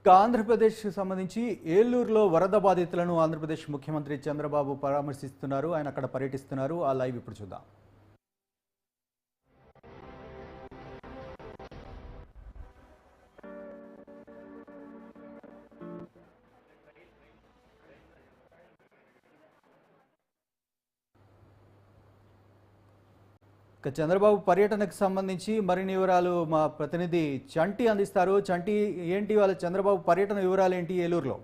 ఆంధ్రప్రదేశ్‌కి సంబంధించి ఏలూరులో వరద బాధితులను ఆంధ్రప్రదేశ్ ముఖ్యమంత్రి చంద్రబాబు పరామర్శిస్తున్నారు. ఆయన అక్కడ పర్యటిస్తున్నారు. ఆ లైవ్ ఇప్పుడు చూద్దాం. చంద్రబాబు పర్యటనకు సంబంధించి మరిన్ని వివరాలు మా ప్రతినిధి చంటి అందిస్తారు. చంటి, ఏంటి వాళ్ళ చంద్రబాబు పర్యటన వివరాలు ఏంటి ఏలూరులో?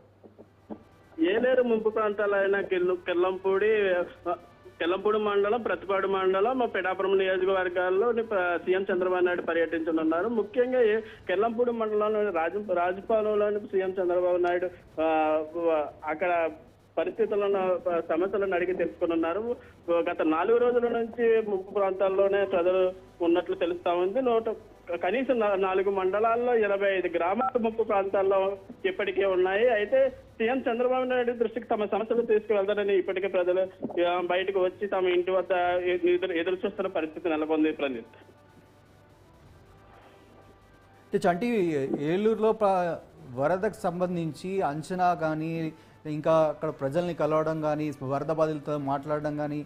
ఏలేరు ముంపు ప్రాంతాలైన కెల్లంపూడి మండలం, ప్రతిపాడు మండలం, పిఠాపురం నియోజకవర్గాల్లో సీఎం చంద్రబాబు నాయుడు పర్యటించనున్నారు. ముఖ్యంగా కెల్లంపూడి మండలంలోని రాజపాలెంలోని సీఎం చంద్రబాబు నాయుడు అక్కడ పరిస్థితులను, సమస్యలను అడిగి తెలుసుకున్నారు. గత 4 రోజుల నుంచి ముంపు ప్రాంతాల్లోనే ప్రజలు ఉన్నట్లు తెలుస్తా ఉంది. కనీసం 4 మండలాల్లో 25 గ్రామాల ముంపు ప్రాంతాల్లో ఇప్పటికే ఉన్నాయి. అయితే సీఎం చంద్రబాబు నాయుడు దృష్టికి తమ సమస్యలు తీసుకువెళ్తారని ఇప్పటికే ప్రజలు బయటకు వచ్చి తమ ఇంటి వద్ద ఎదురు చూస్తున్న పరిస్థితి నెలకొంది. ప్రణీత్, చంటి, ఏలూరులో వరదకు సంబంధించి అంచనా కానీ, ఇంకా అక్కడ ప్రజల్ని కలవడం కానీ, వరద బాధితులతో మాట్లాడడం కానీ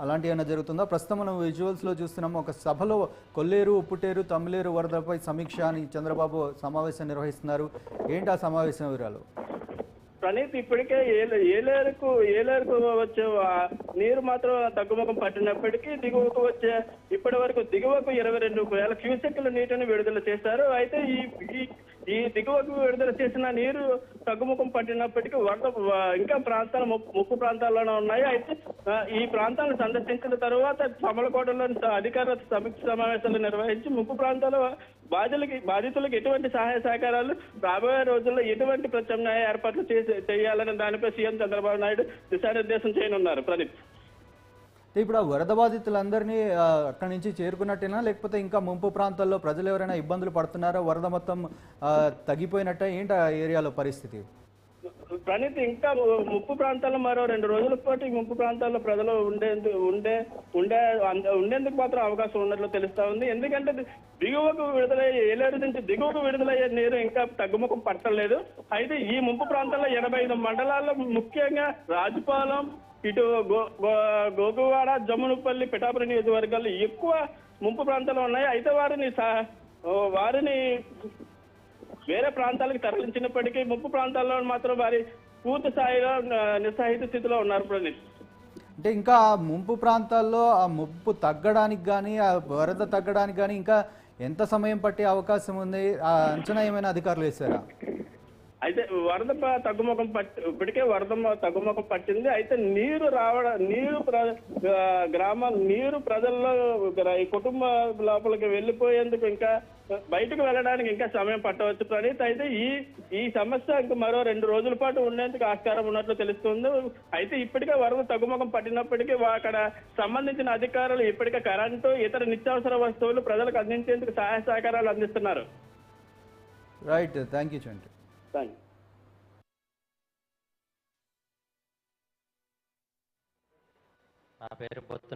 అలాంటి ఏమైనా జరుగుతుందా? ప్రస్తుతం మనం విజువల్స్లో చూస్తున్నాము. ఒక సభలో కొల్లేరు, ఉప్పుటేరు, తమ్మిలేరు వరదలపై సమీక్ష అని చంద్రబాబు సమావేశం నిర్వహిస్తున్నారు. ఏంటి ఆ సమావేశం వివరాలు? ప్రణీత్, ఇప్పటికే ఏలేరుకు వచ్చే నీరు మాత్రం తగ్గుముఖం పట్టినప్పటికీ దిగువకు వచ్చే ఇప్పటి వరకు దిగువకు 22,000 క్యూసెక్ల నీటిని విడుదల చేశారు. అయితే ఈ దిగువకు విడుదల చేసిన నీరు తగ్గుముఖం పట్టినప్పటికీ ఇంకా ప్రాంతాలు ముప్పు ప్రాంతాల్లోనే ఉన్నాయి. అయితే ఈ ప్రాంతాలను సందర్శించిన తర్వాత సమలకోటలోని అధికారుల సమీక్ష సమావేశాలు నిర్వహించి ముప్పు ప్రాంతాల బాధితులకు ఎటువంటి సహాయ సహకారాలు రాబోయే రోజుల్లో ఎటువంటి ప్రత్యామ్నాయ ఏర్పాట్లు చేయాలని దానిపై సీఎం చంద్రబాబు నాయుడు దిశానిర్దేశం చేయనున్నారు. ప్రణీత్, ఇప్పుడు ఆ వరద బాధితులందరినీ అక్కడి నుంచి చేరుకున్నట్టేనా, లేకపోతే ఇంకా ముంపు ప్రాంతాల్లో ప్రజలు ఎవరైనా ఇబ్బందులు పడుతున్నారో, వరద మొత్తం తగ్గిపోయినట్టే, ఏంటి ఆ ఏరియాలో పరిస్థితి? ప్రణీత్, ఇంకా ముప్పు ప్రాంతాల్లో మరో 2 రోజుల పాటు ఈ ముప్పు ప్రాంతాల్లో ప్రజలు ఉండేందుకు మాత్రం అవకాశం ఉన్నట్లు తెలుస్తా ఉంది. ఎందుకంటే దిగువకు విడుదలయ్యే ఏలేరు నుంచి దిగువకు విడుదలయ్యే నీరు ఇంకా తగ్గుముఖం పట్టలేదు. అయితే ఈ ముంపు ప్రాంతాల్లో 85 మండలాల్లో, ముఖ్యంగా రాజపాలెం, ఇటు గోగువాడ, జమ్మునుపల్లి, పిఠాపురం నియోజకవర్గాల్లో ఎక్కువ ముంపు ప్రాంతాలు ఉన్నాయి. అయితే వారిని వేరే ప్రాంతాలకు తరలించినప్పటికీ ముప్పు ప్రాంతాల్లో మాత్రం వారి పూర్తి స్థాయిలో నిస్సహాయిత స్థితిలో ఉన్నారు. ప్రణీత్, అంటే ఇంకా ముంపు ప్రాంతాల్లో ఆ ముప్పు తగ్గడానికి కానీ, ఆ వరద తగ్గడానికి కానీ ఇంకా ఎంత సమయం పట్టే అవకాశం ఉంది? ఆ అంచనా ఏమైనా అధికారులు వేశారా? అయితే ఇప్పటికే వరద తగ్గుముఖం పట్టింది. అయితే నీరు ప్రజల్లో ఈ కుటుంబ లోపలికి వెళ్ళిపోయేందుకు, ఇంకా బయటకు వెళ్ళడానికి ఇంకా సమయం పట్టవచ్చు. ప్రణీత్, అయితే ఈ సమస్య ఇంకా మరో 2 రోజుల పాటు ఉండేందుకు ఆస్కారం ఉన్నట్లు తెలుస్తుంది. అయితే ఇప్పటికే వరద తగ్గుముఖం పట్టినప్పటికీ అక్కడ సంబంధించిన అధికారులు ఇప్పటికే కరెంటు, ఇతర నిత్యావసర వస్తువులు ప్రజలకు అందించేందుకు సహాయ సహకారాలు అందిస్తున్నారు. రైట్, థ్యాంక్ యూ చంటి. నా పేరు పొత్తుల